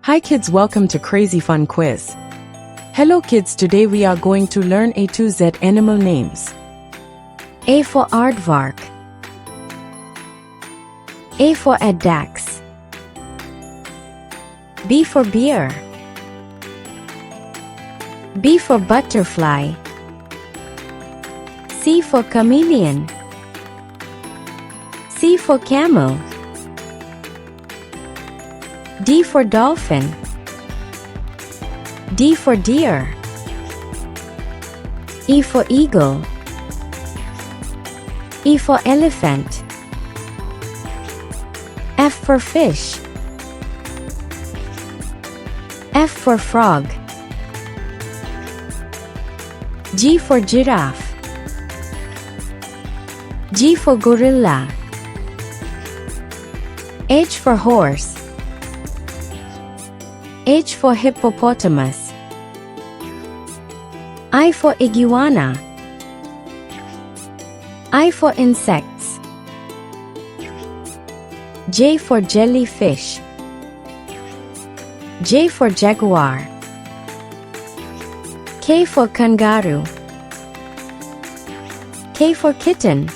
Hi kids, welcome to Crazy Fun Quiz. Hello kids, today we are going to learn A to Z animal names. A for aardvark. A for addax. B for beer. B for butterfly. C for chameleon. C for camel. D for dolphin. D for deer. E for eagle. E for elephant. F for fish. F for frog. G for giraffe. G for gorilla. H for horse. H for hippopotamus. I for iguana. I for insects. J for jellyfish. J for jaguar. K for kangaroo. K for kitten.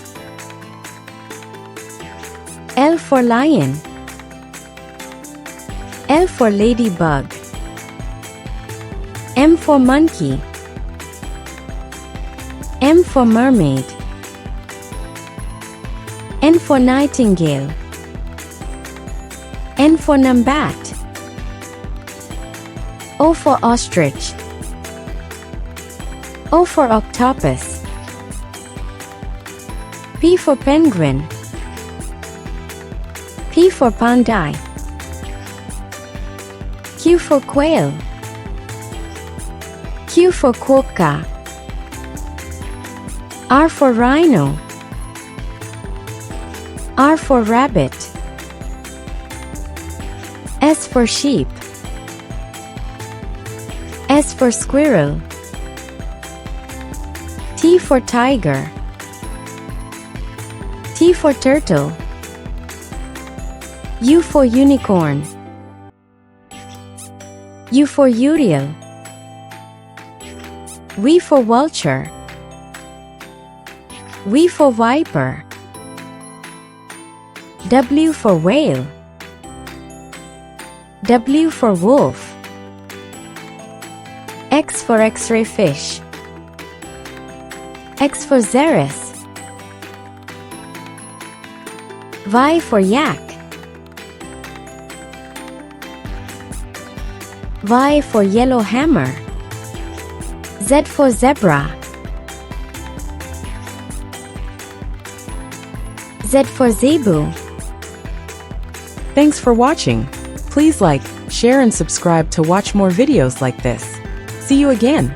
L for lion. L for ladybug. M for monkey. M for mermaid. N for nightingale. N for numbat. O for ostrich. O for octopus. P for penguin. P for panda. Q for quail. Q for quokka. R for rhino. R for rabbit. S for sheep. S for squirrel. T for tiger. T for turtle. U for unicorn. U for uriel. V for vulture. V for viper. W for whale. W for wolf. X for X-ray fish. X for xeris. Y for yak. Y for yellow hammer. Z for zebra. Z for zebu. Thanks for watching. Please like, share and subscribe to watch more videos like this. See you again.